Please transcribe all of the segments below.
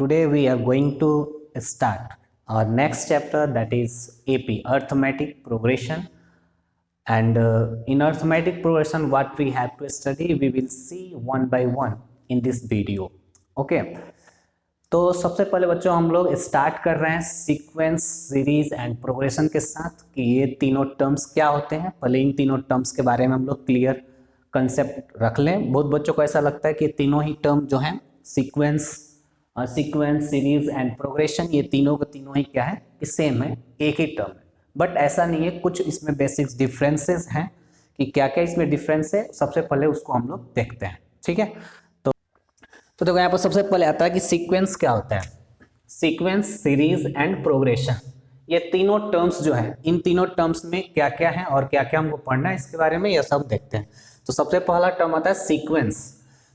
Today we are going to start our next chapter, that is AP, arithmetic progression. And in arithmetic progression, what we have to study, we will see one by one in this video. Okay. तो सबसे पहले बच्चों हम लोग start कर रहे हैं sequence, series and progression के साथ कि ये तीनों टर्म्स क्या होते हैं। पहले इन तीनों टर्म्स के बारे में हम लोग क्लियर कंसेप्ट रख लें। बहुत बच्चों को ऐसा लगता है कि तीनों ही टर्म जो हैं सीक्वेंस, सीरीज एंड प्रोग्रेशन, ये तीनों के तीनों ही क्या है कि सेम है, एक ही टर्म है। बट ऐसा नहीं है, कुछ इसमें बेसिक्स डिफरेंसेस हैं कि क्या क्या इसमें डिफरेंस है। सबसे पहले उसको हम लोग देखते हैं, ठीक है। तो देखो यहाँ पर सबसे पहले आता है कि सीक्वेंस क्या होता है। सीक्वेंस, सीरीज एंड प्रोग्रेशन, ये तीनों टर्म्स जो है, इन तीनों टर्म्स में क्या क्या है और क्या क्या हमको पढ़ना है इसके बारे में ये सब देखते हैं। तो सबसे पहला टर्म आता है सीक्वेंस।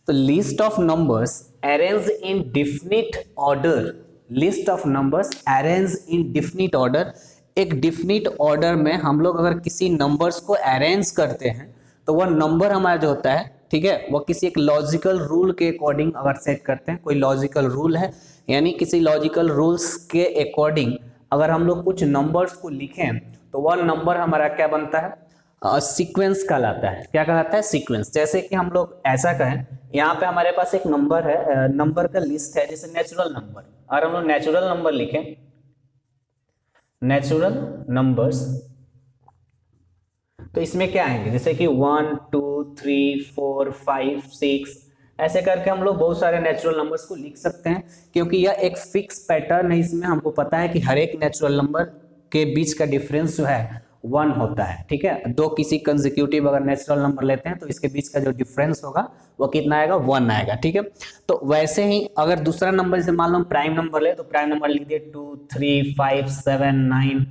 तो list of numbers arrange in definite order, list of numbers arrange in definite order. एक डिफिनिट ऑर्डर में हम लोग अगर किसी नंबर्स को अरेंज करते हैं तो वह नंबर हमारा जो होता है, ठीक है, वो किसी एक लॉजिकल रूल के अकॉर्डिंग अगर सेट करते हैं, कोई लॉजिकल रूल है, यानी किसी लॉजिकल रूल्स के अकॉर्डिंग अगर हम लोग कुछ नंबर्स को लिखें तो वह नंबर हमारा क्या बनता है, सीक्वेंस कहलाता है। क्या कहलाता है? सीक्वेंस। जैसे कि हम लोग ऐसा कहें, यहाँ पे हमारे पास एक नंबर है, नंबर का लिस्ट है, जैसे नेचुरल नंबर। और हम लोग नेचुरल नंबर लिखें, नेचुरल नंबर्स, तो इसमें क्या आएंगे, जैसे कि 1 2 3 4 5 6, ऐसे करके हम लोग बहुत सारे नेचुरल नंबर्स को लिख सकते हैं, क्योंकि यह एक फिक्स पैटर्न है। इसमें हमको पता है कि हर एक नेचुरल नंबर के बीच का डिफरेंस जो है 1 होता है, ठीक है। दो किसी कंसेक्यूटिव अगर नेचुरल नंबर लेते हैं तो इसके बीच का जो डिफरेंस होगा वो कितना आएगा, 1 आएगा, ठीक है। तो वैसे ही अगर दूसरा नंबर जैसे मान लो हम प्राइम नंबर ले, तो प्राइम नंबर लिख दिए 2 3 5 7 9,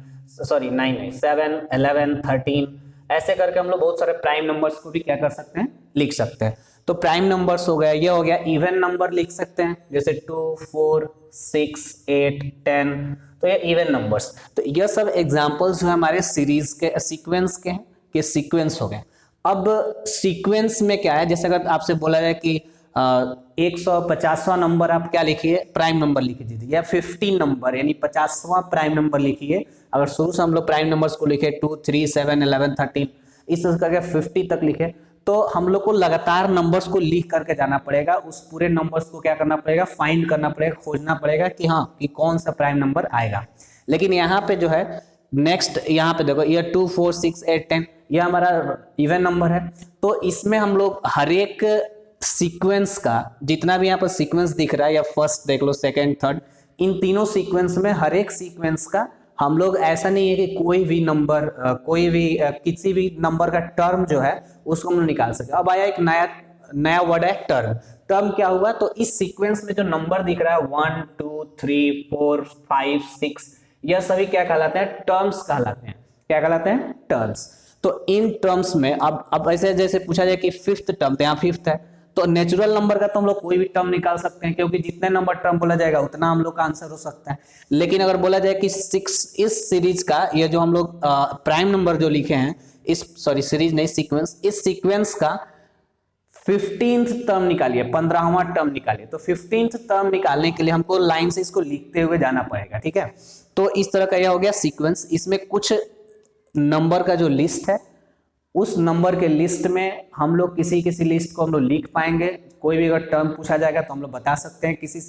सॉरी 9 नहीं 7 11 13, ऐसे करके हम लोग बहुत सारे प्राइम नंबर्स को भी क्या कर सकते हैं, लिख सकते हैं। तो प्राइम नंबर्स हो गया, ये हो गया। इवन नंबर लिख सकते हैं, जैसे 2 4 6 8 10, तो ये इवन नंबर्स। तो ये सब एग्जांपल्स जो है हमारे सीरीज के, सीक्वेंस के हैं, कि सीक्वेंस हो गए। अब सीक्वेंस में क्या है, जैसे अगर आपसे बोला जाए कि 150वां नंबर आप क्या लिखिए, प्राइम नंबर लिख दीजिए, या 15 नंबर यानी 50वां प्राइम नंबर लिखिए। अगर शुरू से हम लोग प्राइम नंबर्स को लिखे 2 3 7 11 13, इस तरह करके 50 तक लिखे, तो हम लोग को लगातार नंबर्स को लिख करके जाना पड़ेगा। उस पूरे नंबर्स को क्या करना पड़ेगा, फाइंड करना पड़ेगा, खोजना पड़ेगा कि हाँ कि कौन सा प्राइम नंबर आएगा। लेकिन यहाँ पे जो है नेक्स्ट, यहाँ पे देखो ये 2 4 6 8 10, ये हमारा इवन नंबर है। तो इसमें हम लोग हर एक सीक्वेंस का, जितना भी यहाँ पर सीक्वेंस दिख रहा है, या फर्स्ट देख लो, सेकंड, थर्ड, इन तीनों सीक्वेंस में हर एक सीक्वेंस का हम लोग, ऐसा नहीं है कि कोई भी नंबर, कोई भी किसी भी नंबर का टर्म जो है उसको हम लोग निकाल सके। अब आया एक नया वर्ड है टर्म। टर्म क्या हुआ, तो इस सीक्वेंस में जो नंबर दिख रहा है 1 2 3 4 5 6, यह सभी क्या कहलाते हैं, टर्म्स कहलाते हैं। क्या कहलाते हैं? टर्म्स। तो इन टर्म्स में अब ऐसे जैसे पूछा जाए कि फिफ्थ टर्म, तो यहाँ फिफ्थ है, तो नेचुरल नंबर का तो हम लोग कोई भी टर्म निकाल सकते हैं, क्योंकि जितने नंबर टर्म बोला जाएगा उतना हम लोग का आंसर हो सकता है। लेकिन अगर बोला जाए कि 6, इस सीरीज का, ये जो हम लोग प्राइम नंबर जो लिखे हैं, इस सीरीज नहीं, सीक्वेंस, इस सीक्वेंस का 15th टर्म निकालिए, 15वां टर्म निकालिए। तो 15th टर्म निकालने के लिए हमको लाइन से इसको लिखते हुए जाना पड़ेगा, ठीक है। तो इस तरह का यह हो गया सीक्वेंस। इसमें कुछ नंबर का जो लिस्ट है, उस नंबर के लिस्ट में हम लोग किसी लिस्ट को हम लोग लिख पाएंगे। कोई भी अगर टर्म पूछा जाएगा तो हम लोग बता सकते हैं। किसी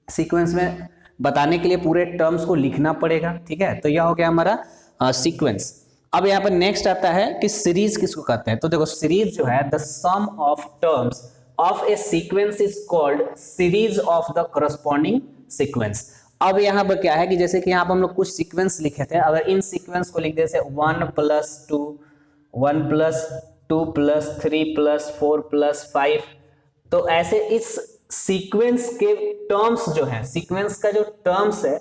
सीक्वेंस में बताने के लिए पूरे टर्म्स को लिखना पड़ेगा, ठीक है। तो यह हो गया हमारा सीक्वेंस। अब यहाँ पर नेक्स्ट आता है कि सीरीज किसको कहते हैं। तो देखो सीरीज जो है, the sum of terms of a sequence is called series of the corresponding sequence. अब यहाँ पर क्या है कि जैसे कि यहाँ पर हम लोग कुछ सीक्वेंस लिखे थे, अगर इन सीक्वेंस को लिख दे, जैसे 1 + 2 1 + 2 + 3 + 4 + 5, तो ऐसे इस सीक्वेंस के टर्म्स जो है, सीक्वेंस का जो टर्म्स है,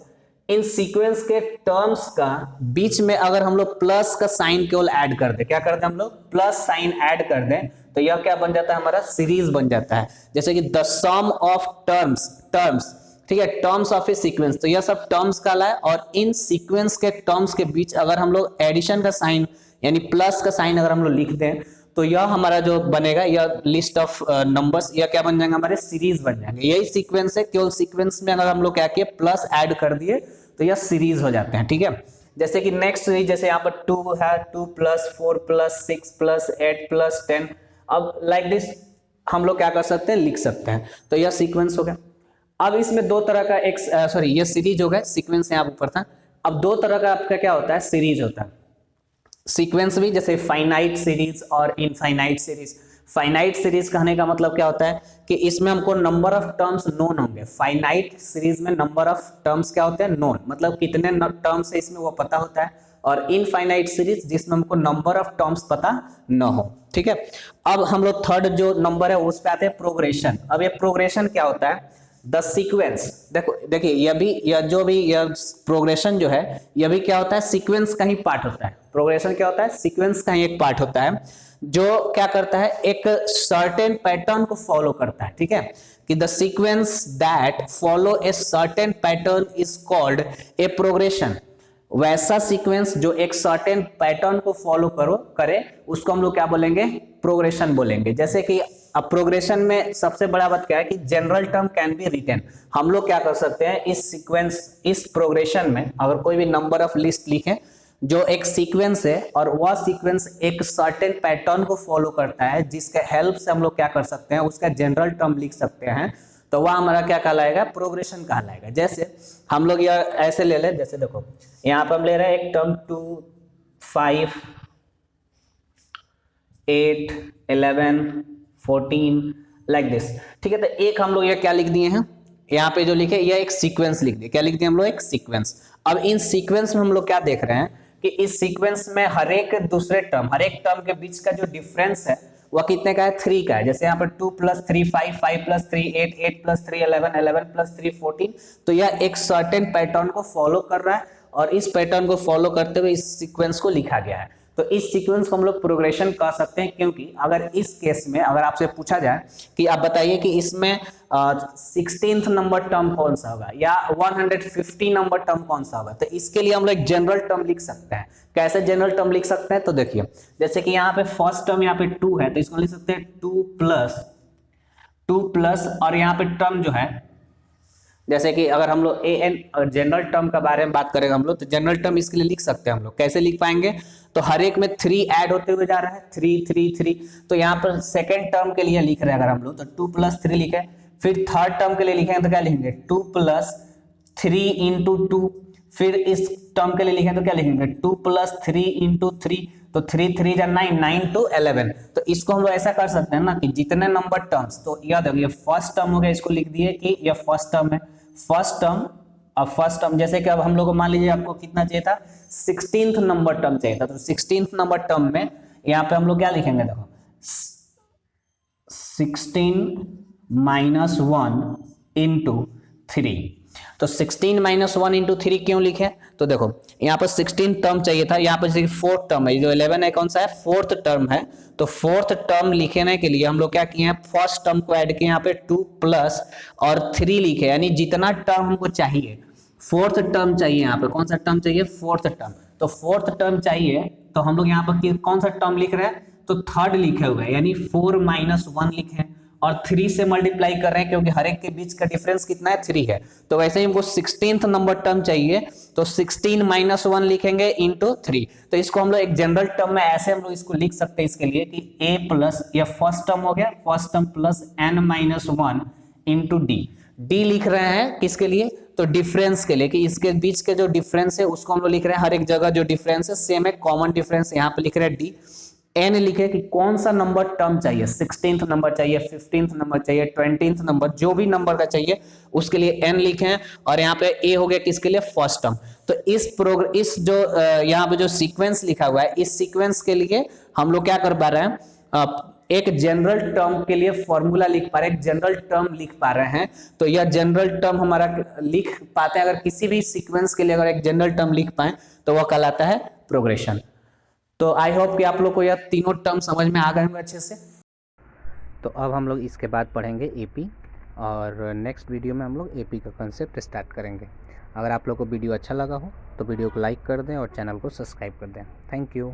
इन सीक्वेंस के टर्म्स का बीच में अगर हम लोग प्लस का साइन केवल ऐड कर दें, क्या कर दें हम लोग, प्लस साइन ऐड कर दें, तो यह क्या बन जाता है, हमारा सीरीज बन जाता है। जैसे कि द सम ऑफ टर्म्स, ठीक है, टर्म्स ऑफ ए सीक्वेंस, तो यह सब टर्म्स कहलाए। और इन सीक्वेंस के टर्म्स के बीच अगर हम लोग एडिशन का साइन यानी प्लस का साइन अगर हम लोग लिख दें, तो यह हमारा जो बनेगा यह लिस्ट ऑफ नंबर्स, यह क्या बन जाएंगे, हमारे सीरीज बन जाएंगे। यही सीक्वेंस है, केवल सीक्वेंस में अगर हम लोग क्या किए प्लस ऐड कर दिए तो यह सीरीज हो जाते हैं, ठीक है। जैसे कि नेक्स्ट सीरीज, जैसे यहाँ पर 2 है, 2 + 4 + 6 + 8 + 10, अब लाइक दिस हम लोग क्या कर सकते हैं, लिख सकते हैं। तो यह सीक्वेंस हो गया। अब इसमें दो तरह का एक सॉरी ये सीरीज हो गया, सीक्वेंस यहाँ ऊपर था। अब दो तरह का आपका क्या होता है, सीरीज होता है। सीक्वेंस भी, जैसे फाइनाइट सीरीज और इनफाइनाइट सीरीज। फाइनाइट सीरीज कहने का मतलब क्या होता है कि इसमें हमको नंबर ऑफ टर्म्स नोन होंगे। फाइनाइट सीरीज में नंबर ऑफ टर्म्स क्या होते हैं, नोन, मतलब कितने टर्म्स है इसमें वो पता होता है। और इनफाइनाइट सीरीज जिसमें हमको नंबर ऑफ टर्म्स पता न हो, ठीक है। अब हम लोग थर्ड जो नंबर है उस पे आते हैं, प्रोग्रेशन। अब ये प्रोग्रेशन क्या होता है, द सीक्वेंस, देखो देखिए यह प्रोग्रेशन जो है यह भी क्या होता है, सीक्वेंस का ही पार्ट होता है। प्रोग्रेशन क्या होता है, सीक्वेंस का ही एक पार्ट होता है, जो क्या करता है, एक सर्टेन पैटर्न को फॉलो करता है, ठीक है। कि the sequence that follow a certain pattern is called a progression. वैसा सीक्वेंस जो एक सर्टेन पैटर्न को फॉलो करे उसको हम लोग क्या बोलेंगे, प्रोग्रेशन बोलेंगे। जैसे कि अब प्रोग्रेशन में सबसे बड़ा बात क्या है कि general term can be written. हम लोग क्या कर सकते हैं, इस सीक्वेंस, इस प्रोग्रेशन में अगर कोई भी नंबर ऑफ लिस्ट लिखे जो एक सीक्वेंस है और वह सीक्वेंस एक सर्टेन पैटर्न को फॉलो करता है, जिसके हेल्प से हम लोग क्या कर सकते हैं, उसका जनरल टर्म लिख सकते हैं, तो वह हमारा क्या कहलाएगा, प्रोग्रेशन कहलाएगा। जैसे हम लोग यह ऐसे ले ले, जैसे देखो यहाँ पर हम ले रहे हैं एक टर्म 2, 5, 8, 11, 14 लाइक दिस, ठीक है। तो एक हम लोग ये क्या लिख दिए हैं, यहाँ पे जो लिखे यह एक सीक्वेंस लिख दिए। क्या लिख दिए हम लोग, एक सीक्वेंस। अब इन सीक्वेंस में हम लोग क्या देख रहे हैं कि इस सीक्वेंस में हर एक टर्म के बीच का जो डिफरेंस है वह कितने का है, 3 का है। जैसे यहाँ पर 2 + 3 5, 5 + 3 8, 8 + 3 11, 11 + 3 14। तो यह एक सर्टेन पैटर्न को फॉलो कर रहा है और इस पैटर्न को फॉलो करते हुए इस सीक्वेंस को लिखा गया है। तो इस सीक्वेंस को हम लोग प्रोग्रेशन कह सकते हैं, क्योंकि अगर इस केस में अगर आपसे पूछा जाए कि आप बताइए कि इसमें 16th नंबर टर्म कौन सा होगा या 150 नंबर टर्म कौन सा होगा, तो इसके लिए हम लोग एक जनरल टर्म लिख सकते हैं। कैसे जनरल टर्म लिख सकते हैं, तो देखिए जैसे कि यहाँ पे फर्स्ट टर्म यहाँ पे 2 है, तो इसको लिख सकते हैं 2 प्लस और यहाँ पे टर्म जो है, जैसे कि अगर हम लोग एन जनरल टर्म के बारे में बात करेंगे हम लोग, तो जनरल टर्म इसके लिए लिख सकते हैं हम लोग। कैसे लिख पाएंगे, तो हर एक में 3 ऐड होते हुए जा रहा है, 3 3 3। तो यहाँ पर सेकंड टर्म के लिए लिख रहे हैं अगर हम लोग, तो 2 + 3 लिखे। फिर थर्ड टर्म के लिए लिखेंगे तो क्या लिखेंगे, 2 + 3 × 2। फिर इस टर्म के लिए लिखें तो क्या लिखेंगे, 2 + 3 × 3। तो 3 3 जा 9, 9 × 11। तो इसको हम लोग ऐसा कर सकते हैं ना कि जितने नंबर टर्म्स, तो याद रखिए फर्स्ट टर्म हो गया, इसको लिख दिए कि यह फर्स्ट टर्म है। फर्स्ट टर्म, अब फर्स्ट टर्म जैसे कि अब हम लोग को मान लीजिए आपको कितना चाहिए था, 16th नंबर टर्म चाहिए था। तो 16th नंबर टर्म में यहाँ पे हम लोग क्या लिखेंगे, देखो 16 - 1 × 3। तो 16 - 1 × 3 क्यों लिखे, तो देखो यहाँ पर 16 टर्म चाहिए था, यहाँ पर जैसे फोर्थ टर्म है, जो 11 है कौन सा है, फोर्थ टर्म है। तो फोर्थ टर्म लिखने के लिए हम लोग क्या किए हैं, फर्स्ट टर्म को ऐड किए, यहाँ पे 2 + और 3 लिखे, यानी जितना टर्म हमको चाहिए, फोर्थ टर्म चाहिए, यहाँ पे कौन सा टर्म चाहिए, फोर्थ टर्म। तो फोर्थ टर्म चाहिए तो हम लोग यहाँ पर कौन सा टर्म लिख रहे हैं, तो थर्ड लिखे हुए हैं, यानी 4 - 1 लिखे हैं और 3 से मल्टीप्लाई कर रहे हैं, क्योंकि हर एक के बीच का डिफरेंस कितना है, 3 है। तो वैसे ही हमको 16th नंबर टर्म चाहिए, तो 16 - 1 लिखेंगे × 3। तो इसको हम लोग एक जनरल टर्म में ऐसे हम लोग इसको लिख सकते हैं इसके लिए कि a+, यह फर्स्ट टर्म हो गया, first term plus n - 1 × d। d लिख रहे हैं किसके लिए, तो डिफरेंस के लिए, कि इसके बीच के जो डिफरेंस है उसको हम लोग लिख रहे हैं, हर एक जगह जो डिफरेंस है सेम है, कॉमन डिफरेंस यहाँ पे लिख रहे हैं d। n लिखे कि कौन सा नंबर टर्म चाहिए, 16th नंबर चाहिए, 15th नंबर चाहिए, 20th नंबर, जो भी नंबर का चाहिए उसके लिए n लिखे हैं। और यहाँ पे a हो गया किसके लिए, फर्स्ट टर्म। तो इस जो यहाँ पे जो सीक्वेंस लिखा हुआ है, इस सीक्वेंस के लिए हम लोग क्या कर पा रहे हैं, एक जनरल टर्म के लिए फॉर्मूला लिख पा रहे हैं, एक जनरल टर्म लिख पा रहे हैं। तो यह जनरल टर्म हमारा लिख पाते हैं, अगर किसी भी सीक्वेंस के लिए अगर एक जनरल टर्म लिख पाए तो वह कहलाता है प्रोग्रेशन। तो आई होप कि आप लोग को यह तीनों टर्म समझ में आ गए होंगे अच्छे से। तो अब हम लोग इसके बाद पढ़ेंगे एपी, और नेक्स्ट वीडियो में हम लोग एपी का कंसेप्ट स्टार्ट करेंगे। अगर आप लोग को वीडियो अच्छा लगा हो तो वीडियो को लाइक कर दें और चैनल को सब्सक्राइब कर दें। Thank you.